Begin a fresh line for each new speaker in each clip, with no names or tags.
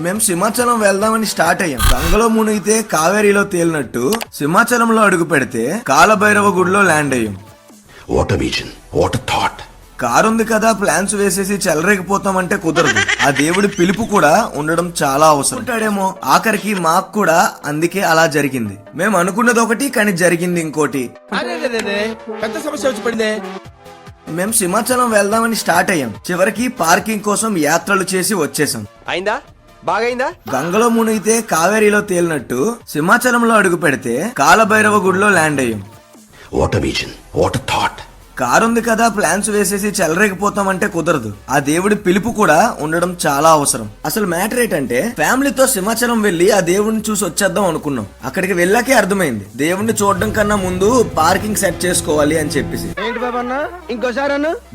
మేము సింహాచలం వెళ్దామని స్టార్ట్ అయ్యాం. గంగలో మునిగితే కావేరీలో తేలినట్టు సింహాచలంలో అడుగు పెడితే కాలభైరవ గుడిలో ల్యాండ్ అయ్యాం.
What a vision, what a thought.
Car ఉంది కదా ప్లాన్స్ వేసేసి చెలరేగిపోతామంటే కుదరదు. ఆ దేవుడి పిలుపు కూడా ఉండడం చాలా అవసరం ఉంటాడేమో. ఆఖరికి మాకు కూడా అందుకే అలా జరిగింది. మేము అనుకున్నది ఒకటి కానీ జరిగింది ఇంకోటి.
పెద్ద సమస్య వచ్చి పడిందే.
మేము సింహాచలం వెళ్దామని స్టార్ట్ అయ్యాం. చివరికి పార్కింగ్ కోసం యాత్రలు చేసి వచ్చేసాం.
అయిందా? బాగైందా?
గంగలో మునిగితే కావేరీలో తేలినట్టు సింహాచలంలో అడుగు పెడితే కాలభైరవ గుడిలో ల్యాండ్ అయ్యాం.
What a vision, what a thought.
Car ఉంది కదా ప్లాన్స్ వేసేసి చెలరేగిపోతామంటే కుదరదు. ఆ దేవుడి పిలుపు కూడా ఉండడం చాలా అవసరం. అసలు మ్యాటర్ ఏంటంటే ఫ్యామిలీతో సింహాచలం వెళ్లి ఆ దేవుడిని చూసి వచ్చేద్దాం అనుకున్నాం. అక్కడికి వెళ్ళాకే అర్థమైంది దేవుడిని చూడడం కన్నా ముందు పార్కింగ్ సెట్ చేసుకోవాలి అని చెప్పేసి.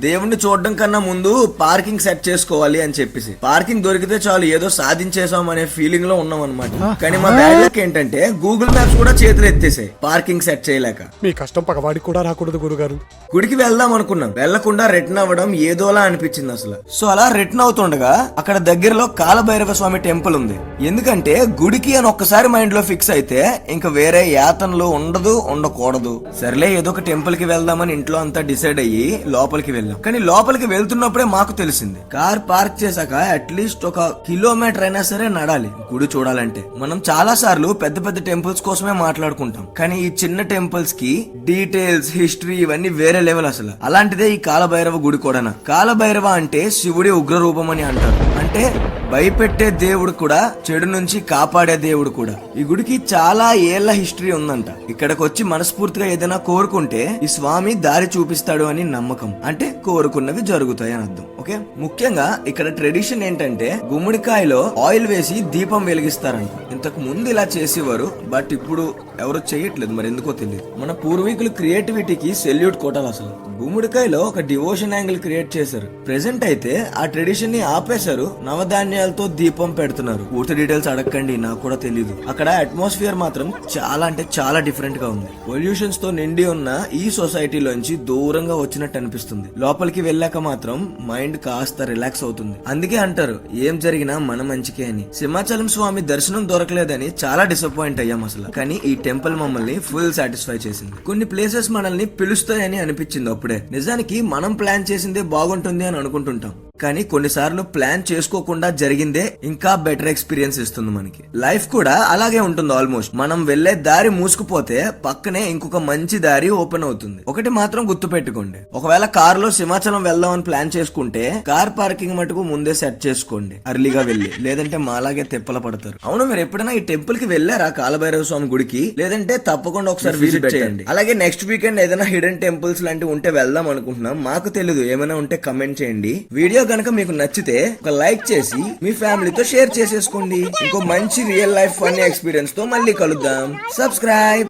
దేవుడిని చూడడం కన్నా ముందు పార్కింగ్ సెట్ చేసుకోవాలి అని చెప్పేసి పార్కింగ్ దొరికితే చాలు ఏదో సాధించేసాం అనే ఫీలింగ్ లో ఉన్నాం అనమాట. కానీ మా బ్యాడ్ లక్ ఏంటంటే గూగుల్ మ్యాప్స్ కూడా చేతులు ఎత్తేసాయి పార్కింగ్ సెట్ చేయలేక.
మీ కష్టం పగవాడికి కూడా రాకూడదు గురుగారు.
గుడికి వెళ్దాం అనుకున్నాం. వెళ్లకుండా రిటర్న్ అవ్వడం ఏదోలా అనిపించింది అసలు. సో అలా రిటర్న్ అవుతుండగా అక్కడ దగ్గరలో కాలభైరవ స్వామి టెంపుల్ ఉంది. ఎందుకంటే గుడికి అని ఒక్కసారి మైండ్ లో ఫిక్స్ అయితే ఇంకా వేరే యాతనలు ఉండకూడదు. సర్లే ఏదో ఒక టెంపుల్ కి వెళ్దామని ఇంట్లో అంతా డిసైడ్ అయ్యి లోపలికి వెళ్ళాం. కానీ లోపలికి వెళ్తున్నప్పుడే మాకు తెలిసింది కార్ పార్క్ చేశాక అట్లీస్ట్ 1 కిలోమీటర్ అయినా సరే నడాలి గుడి చూడాలంటే. మనం చాలా సార్లు పెద్ద పెద్ద టెంపుల్స్ కోసమే మాట్లాడుకుంటాం. కానీ ఈ చిన్న టెంపుల్స్ కి డీటెయిల్స్ హిస్టరీ ఇవన్నీ వేరే లెవెల్ అసలు. అలాంటిదే ఈ కాలభైరవ గుడి కూడా. కాలభైరవ అంటే శివుడి ఉగ్ర రూపం అని అంటారు. అంటే భయపెట్టే దేవుడు కూడా, చెడు నుంచి కాపాడే దేవుడు కూడా. ఈ గుడికి చాలా ఏళ్ల హిస్టరీ ఉందంట. ఇక్కడికి వచ్చి మనస్ఫూర్తిగా ఏదైనా కోరుకుంటే ఈ స్వామి దారి చూపిస్తాడు అని నమ్మకం. అంటే కోరుకున్నవి జరుగుతాయి అని అర్థం. ఓకే, ముఖ్యంగా ఇక్కడ ట్రెడిషన్ ఏంటంటే గుమ్మడికాయలో ఆయిల్ వేసి దీపం వెలిగిస్తారంట. ఇంతకు ముందు ఇలా చేసేవారు, బట్ ఇప్పుడు ఎవరు చేయట్లేదు, మరి ఎందుకో తెలియదు. మన పూర్వీకులు క్రియేటివిటీకి సెల్యూట్ కొట్టాలి అసలు. గుమ్మడికాయలో ఒక డివోషన్ యాంగిల్ క్రియేట్ చేశారు. ప్రెసెంట్ అయితే ఆ ట్రెడిషన్ ని ఆపేశారు. నవధాన్యాలతో దీపం పెడుతున్నారు. పూర్తి డీటెయిల్స్ అడగండి, నాకు కూడా తెలియదు. అక్కడ అట్మాస్ఫియర్ మాత్రం చాలా అంటే చాలా డిఫరెంట్ గా ఉంది. పొల్యూషన్స్ తో నిండి ఉన్న ఈ సొసైటీలోంచి దూరంగా వచ్చినట్టు అనిపిస్తుంది. లోపలికి వెళ్ళాక మాత్రం మైండ్ కాస్త రిలాక్స్ అవుతుంది. అందుకే అంటారు ఏం జరిగినా మన మంచికే అని. సింహాచలం స్వామి దర్శనం దొరకలేదని చాలా డిసప్పాయింట్ అయ్యాం అసలు. కానీ ఈ టెంపుల్ మమ్మల్ని ఫుల్ సాటిస్ఫై చేసింది. కొన్ని ప్లేసెస్ మనల్ని పిలుస్తాయని అనిపించింది అప్పుడే. నిజానికి మనం ప్లాన్ చేసిందే బాగుంటుంది అని అనుకుంటుంటాం. కానీ కొన్నిసార్లు ప్లాన్ చేసుకోకుండా జరిగిందే ఇంకా బెటర్ ఎక్స్పీరియన్స్ ఇస్తుంది మనకి. లైఫ్ కూడా అలాగే ఉంటుంది ఆల్మోస్ట్. మనం వెళ్లే దారి మూసుకుపోతే పక్కనే ఇంకొక మంచి దారి ఓపెన్ అవుతుంది. ఒకటి మాత్రం గుర్తు పెట్టుకోండి, ఒకవేళ కార్ లో సింహాచలం వెళ్దామని ప్లాన్ చేసుకుంటే కార్ పార్కింగ్ మటుకు ముందే సెట్ చేసుకోండి అర్లీగా వెళ్ళి, లేదంటే మాలాగే తిప్పల పడతారు. అవును, మీరు ఎప్పుడైనా ఈ టెంపుల్ కి వెళ్ళారా కాలభైరవ స్వామి గుడికి? లేదంటే తప్పకుండా ఒకసారి విజిట్ చేయండి. అలాగే నెక్స్ట్ వీకెండ్ ఏదైనా హిడెన్ టెంపుల్స్ లాంటివి ఉంటే వెళ్దాం అనుకుంటున్నాం. మాకు తెలియదు, ఏమైనా ఉంటే కమెంట్ చేయండి. వీడియో గనక మీకు నచ్చితే ఒక లైక్ చేసి మీ ఫ్యామిలీతో షేర్ చేసేసుకోండి. ఇంకో మంచి రియల్ లైఫ్ ఫన్నీ ఎక్స్పీరియన్స్ తో మళ్ళీ కలుద్దాం. సబ్స్క్రైబ్.